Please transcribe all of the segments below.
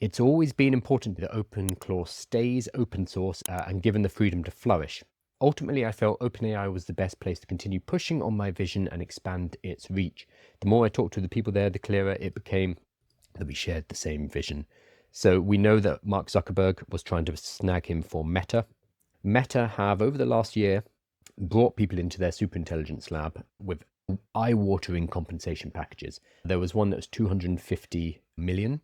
It's always been important that OpenClaw stays open source and given the freedom to flourish. Ultimately, I felt OpenAI was the best place to continue pushing on my vision and expand its reach. The more I talked to the people there, the clearer it became that we shared the same vision. So we know that Mark Zuckerberg was trying to snag him for Meta. Meta have, over the last year, brought people into their superintelligence lab with eye-watering compensation packages. There was one that was 250 million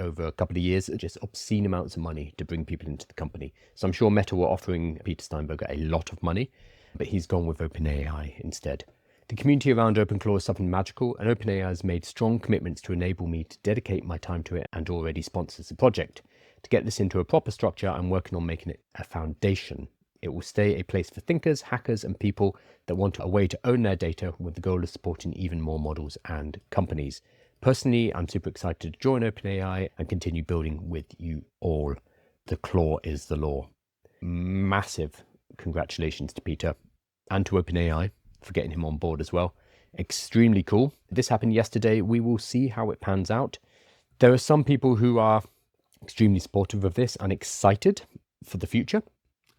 over a couple of years, just obscene amounts of money to bring people into the company. So I'm sure Meta were offering Peter Steinberger a lot of money, but he's gone with OpenAI instead. The community around OpenClaw is something magical, and OpenAI has made strong commitments to enable me to dedicate my time to it and already sponsors the project. To get this into a proper structure, I'm working on making it a foundation. It will stay a place for thinkers, hackers, and people that want a way to own their data with the goal of supporting even more models and companies. Personally, I'm super excited to join OpenAI and continue building with you all. The claw is the law. Massive congratulations to Peter and to OpenAI for getting him on board as well. Extremely cool. This happened yesterday. We will see how it pans out. There are some people who are extremely supportive of this and excited for the future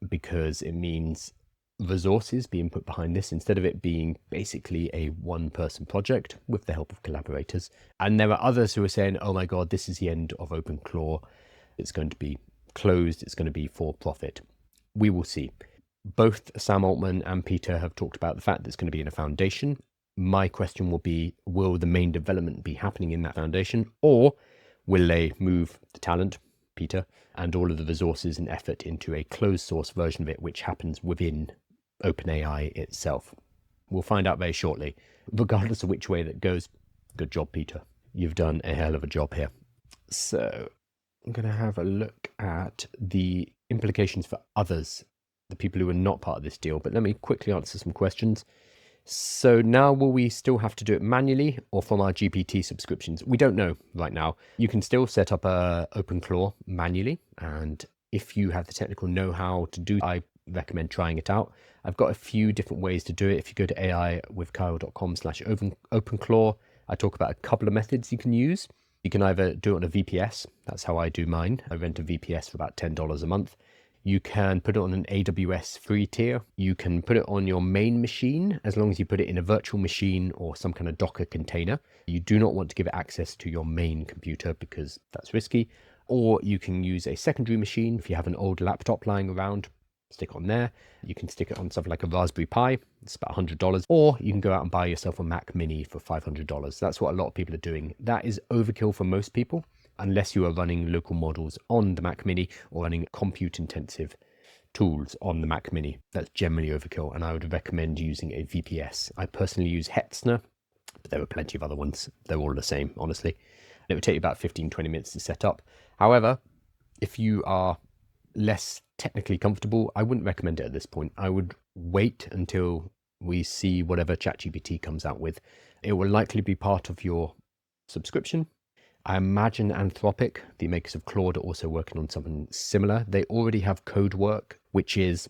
because it means resources being put behind this instead of it being basically a one-person project with the help of collaborators. And there are others who are saying, oh my God, this is the end of OpenClaw. It's going to be closed. It's going to be for profit. We will see. Both Sam Altman and Peter have talked about the fact that it's going to be in a foundation. My question will be, will the main development be happening in that foundation, or will they move the talent, Peter, and all of the resources and effort into a closed source version of it, which happens within OpenAI itself? We'll find out very shortly. Regardless of which way that goes, good job, Peter. You've done a hell of a job here. So I'm going to have a look at the implications for others, the people who are not part of this deal. But let me quickly answer some questions. So now, will we still have to do it manually or from our GPT subscriptions? We don't know right now. You can still set up a OpenClaw manually. And if you have the technical know-how to do, I recommend trying it out. I've got a few different ways to do it. If you go to aiwithkyle.com/OpenClaw, I talk about a couple of methods you can use. You can either do it on a VPS. That's how I do mine. I rent a VPS for about $10 a month. You can put it on an AWS free tier. You can put it on your main machine as long as you put it in a virtual machine or some kind of Docker container. You do not want to give it access to your main computer because that's risky. Or you can use a secondary machine. If you have an old laptop lying around, stick on there. You can stick it on something like a Raspberry Pi. It's about $100. Or you can go out and buy yourself a Mac Mini for $500. That's what a lot of people are doing. That is overkill for most people, unless you are running local models on the Mac Mini or running compute-intensive tools on the Mac Mini. That's generally overkill, and I would recommend using a VPS. I personally use Hetzner, but there are plenty of other ones. They're all the same, honestly. It would take you about 15-20 minutes to set up. However, if you are less technically comfortable, I wouldn't recommend it at this point. I would wait until we see whatever ChatGPT comes out with. It will likely be part of your subscription. I imagine Anthropic, the makers of Claude, are also working on something similar. They already have Codework, which is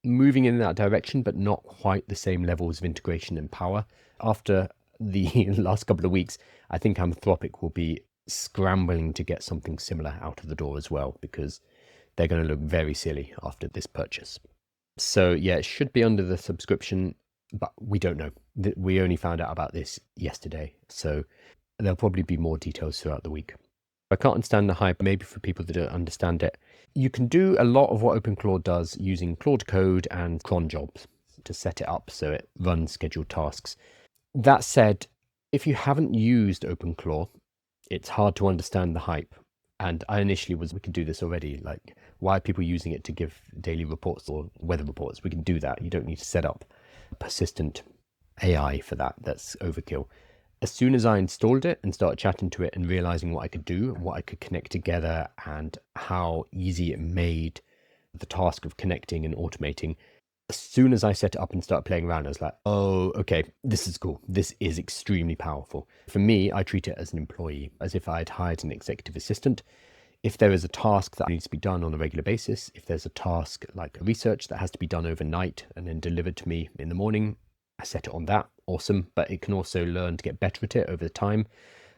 moving in that direction, but not quite the same levels of integration and power. After the last couple of weeks, I think Anthropic will be scrambling to get something similar out of the door as well, because they're going to look very silly after this purchase. So yeah, it should be under the subscription, but we don't know. We only found out about this yesterday, so there'll probably be more details throughout the week. I can't understand the hype, maybe for people that don't understand it. You can do a lot of what OpenClaw does using Claude Code and cron jobs to set it up so it runs scheduled tasks. That said, if you haven't used OpenClaw, it's hard to understand the hype. And I initially we can do this already. Like, why are people using it to give daily reports or weather reports? We can do that. You don't need to set up persistent AI for that. That's overkill. As soon as I installed it and started chatting to it and realizing what I could do, what I could connect together, and how easy it made the task of connecting and automating, as soon as I set it up and started playing around, I was like, oh, okay, this is cool. This is extremely powerful. For me, I treat it as an employee, as if I had hired an executive assistant. If there is a task that needs to be done on a regular basis, if there's a task like research that has to be done overnight and then delivered to me in the morning, I set it on that. Awesome. But it can also learn to get better at it over time.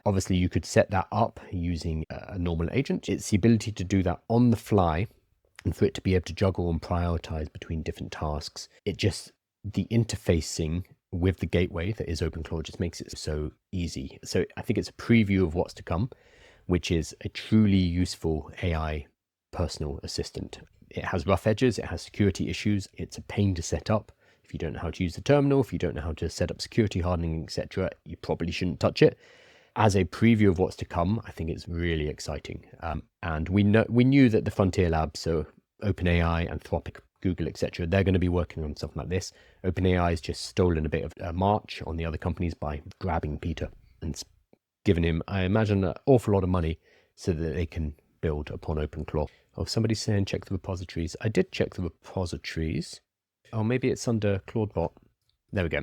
Obviously, you could set that up using a normal agent. It's the ability to do that on the fly and for it to be able to juggle and prioritize between different tasks. The interfacing with the gateway that is OpenClaw just makes it so easy. So I think it's a preview of what's to come, which is a truly useful AI personal assistant. It has rough edges, it has security issues, it's a pain to set up. If you don't know how to use the terminal, if you don't know how to set up security hardening, etc., you probably shouldn't touch it. As a preview of what's to come, I think it's really exciting. And we knew that the frontier labs, so OpenAI, Anthropic, Google, etc., they're going to be working on something like this. OpenAI has just stolen a bit of a march on the other companies by grabbing Peter and given him, I imagine, an awful lot of money so that they can build upon OpenClaw. Oh, somebody's saying check the repositories. I did check the repositories. Oh, maybe it's under ClaudeBot. There we go.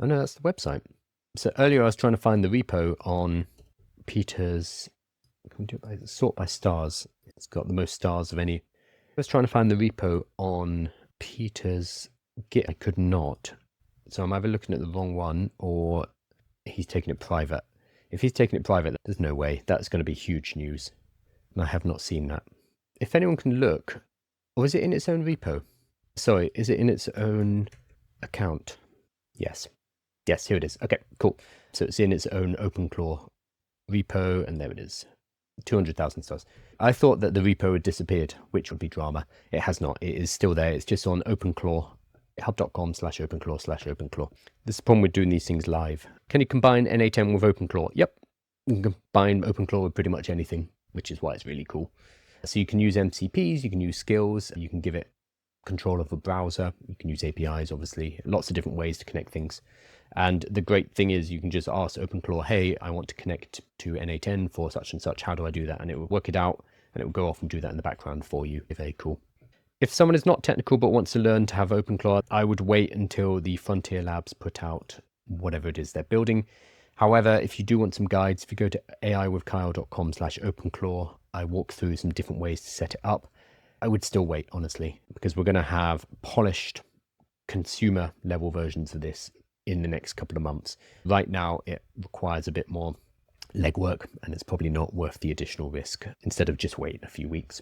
Oh no, that's the website. So earlier I was trying to find the repo on Peter's, can we do it by sort by stars? It's got the most stars of any. I was trying to find the repo on Peter's Git. I could not. So I'm either looking at the wrong one or he's taking it private. If he's taking it private, there's no way. That's going to be huge news. And I have not seen that. If anyone can look, or is it in its own repo? Sorry, is it in its own account? Yes. Yes, here it is. Okay, cool. So it's in its own OpenClaw repo, and there it is. 200,000 stars. I thought that the repo had disappeared, which would be drama. It has not. It is still there. It's just on OpenClaw, hub.com/OpenClaw/OpenClaw. This is the problem with doing these things live. Can you combine N8N with OpenClaw? Yep. You can combine OpenClaw with pretty much anything, which is why it's really cool. So you can use MCPs, you can use skills, you can give it control of a browser, you can use APIs, obviously, lots of different ways to connect things. And the great thing is you can just ask OpenClaw, hey, I want to connect to N8N for such and such. How do I do that? And it will work it out and it will go off and do that in the background for you. Very cool. If someone is not technical but wants to learn to have OpenClaw, I would wait until the Frontier Labs put out whatever it is they're building. However, if you do want some guides, if you go to aiwithkyle.com/OpenClaw, I walk through some different ways to set it up. I would still wait, honestly, because we're going to have polished consumer level versions of this in the next couple of months. Right now, it requires a bit more legwork, and it's probably not worth the additional risk instead of just waiting a few weeks.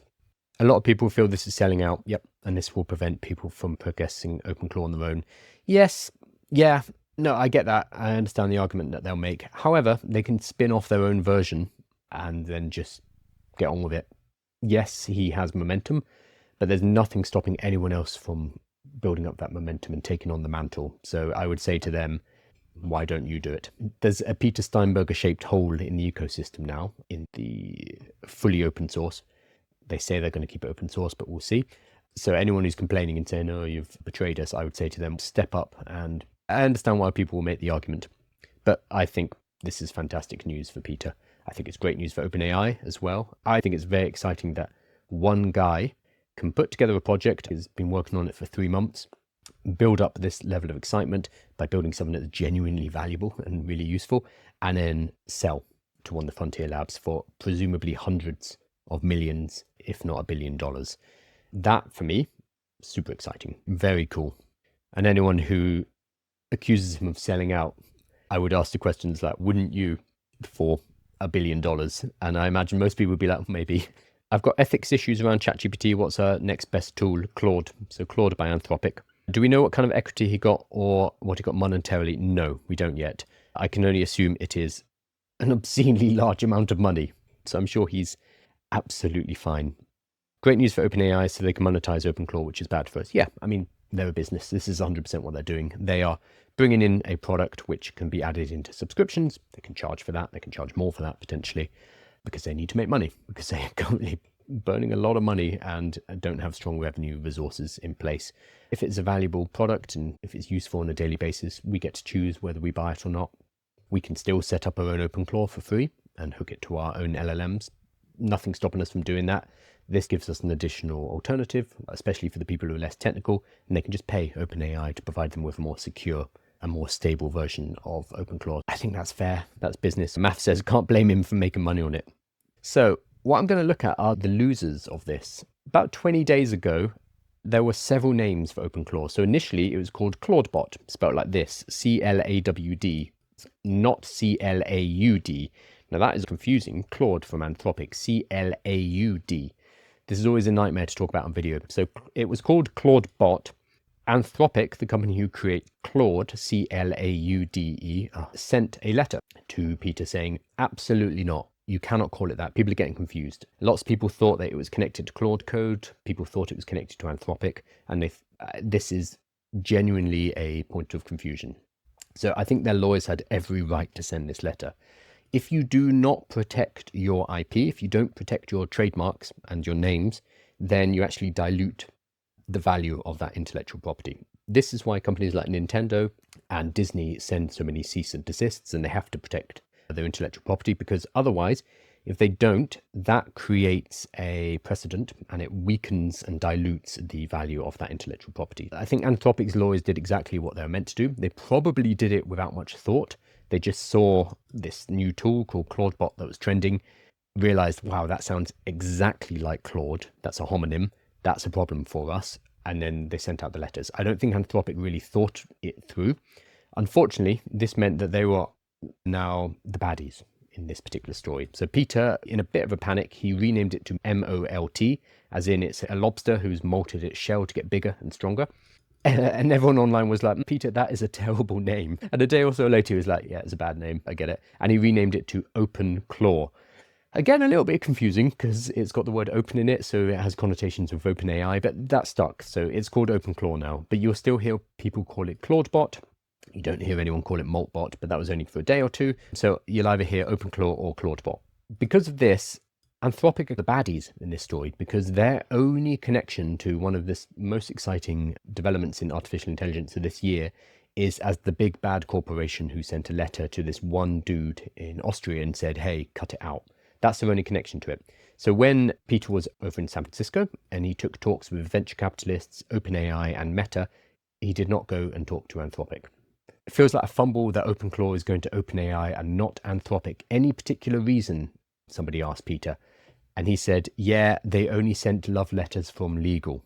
A lot of people feel this is selling out. Yep. And this will prevent people from progressing OpenClaw on their own. Yes. Yeah. No, I get that. I understand the argument that they'll make. However, they can spin off their own version and then just get on with it. Yes, he has momentum, but there's nothing stopping anyone else from building up that momentum and taking on the mantle. So I would say to them, why don't you do it? There's a Peter Steinberger shaped hole in the ecosystem now in the fully open source. They say they're going to keep it open source, but we'll see. So anyone who's complaining and saying, oh, you've betrayed us, I would say to them, step up. And I understand why people will make the argument, but I think this is fantastic news for Peter. I think it's great news for OpenAI as well. I think it's very exciting that one guy can put together a project, has been working on it for 3 months, build up this level of excitement by building something that's genuinely valuable and really useful, and then sell to one of the Frontier Labs for presumably hundreds of millions, if not $1 billion. That, for me, super exciting, very cool. And anyone who accuses him of selling out, I would ask the questions like, wouldn't you for $1 billion? And I imagine most people would be like, maybe. I've got ethics issues around ChatGPT. What's our next best tool? Claude. So Claude by Anthropic. Do we know what kind of equity he got or what he got monetarily? No, we don't yet. I can only assume it is an obscenely large amount of money. So I'm sure he's absolutely fine. Great news for OpenAI, so they can monetize OpenClaw, which is bad for us. Yeah, I mean, they're a business. This is 100% what they're doing. They are bringing in a product which can be added into subscriptions. They can charge for that. They can charge more for that potentially because they need to make money, because they are currently burning a lot of money and don't have strong revenue resources in place. If it's a valuable product and if it's useful on a daily basis, we get to choose whether we buy it or not. We can still set up our own OpenClaw for free and hook it to our own LLMs. Nothing stopping us from doing that. This gives us an additional alternative, especially for the people who are less technical, and they can just pay OpenAI to provide them with a more secure and more stable version of OpenClaw. I think that's fair. That's business. Math says can't blame him for making money on it. So what I'm going to look at are the losers of this. About 20 days ago, there were several names for OpenClaw. So initially it was called ClaudeBot, spelled like this, CLAWD, not CLAUD. Now that is confusing. Claude from Anthropic, C-L-A-U-D. This is always a nightmare to talk about on video. So it was called Claude Bot. Anthropic, the company who create Claude, C-L-A-U-D-E, sent a letter to Peter saying, absolutely not. You cannot call it that. People are getting confused. Lots of people thought that it was connected to Claude Code. People thought it was connected to Anthropic. And this is genuinely a point of confusion. So I think their lawyers had every right to send this letter. If you do not protect your IP, if you don't protect your trademarks and your names, then you actually dilute the value of that intellectual property. This is why companies like Nintendo and Disney send so many cease and desists, and they have to protect their intellectual property, because otherwise, if they don't, that creates a precedent and it weakens and dilutes the value of that intellectual property. I think Anthropic's lawyers did exactly what they were meant to do. They probably did it without much thought. They just saw this new tool called Claudebot that was trending, realized, wow, that sounds exactly like Claude. That's a homonym. That's a problem for us. And then they sent out the letters. I don't think Anthropic really thought it through. Unfortunately, this meant that they were now the baddies in this particular story. So Peter, in a bit of a panic, he renamed it to MOLT, as in it's a lobster who's molted its shell to get bigger and stronger. And everyone online was like, Peter, that is a terrible name. And a day or so later, he was like, yeah, it's a bad name. I get it. And he renamed it to OpenClaw. Again, a little bit confusing because it's got the word open in it, so it has connotations with OpenAI, but that stuck. So it's called OpenClaw now, but you'll still hear people call it Claudebot. You don't hear anyone call it Maltbot, but that was only for a day or two. So you'll either hear OpenClaw or Claudebot. Because of this, Anthropic are the baddies in this story, because their only connection to one of the most exciting developments in artificial intelligence of this year is as the big bad corporation who sent a letter to this one dude in Austria and said, hey, cut it out. That's their only connection to it. So when Peter was over in San Francisco and he took talks with venture capitalists, OpenAI and Meta, he did not go and talk to Anthropic. It feels like a fumble that OpenClaw is going to OpenAI and not Anthropic. Any particular reason? Somebody asked Peter. And he said, yeah, they only sent love letters from legal.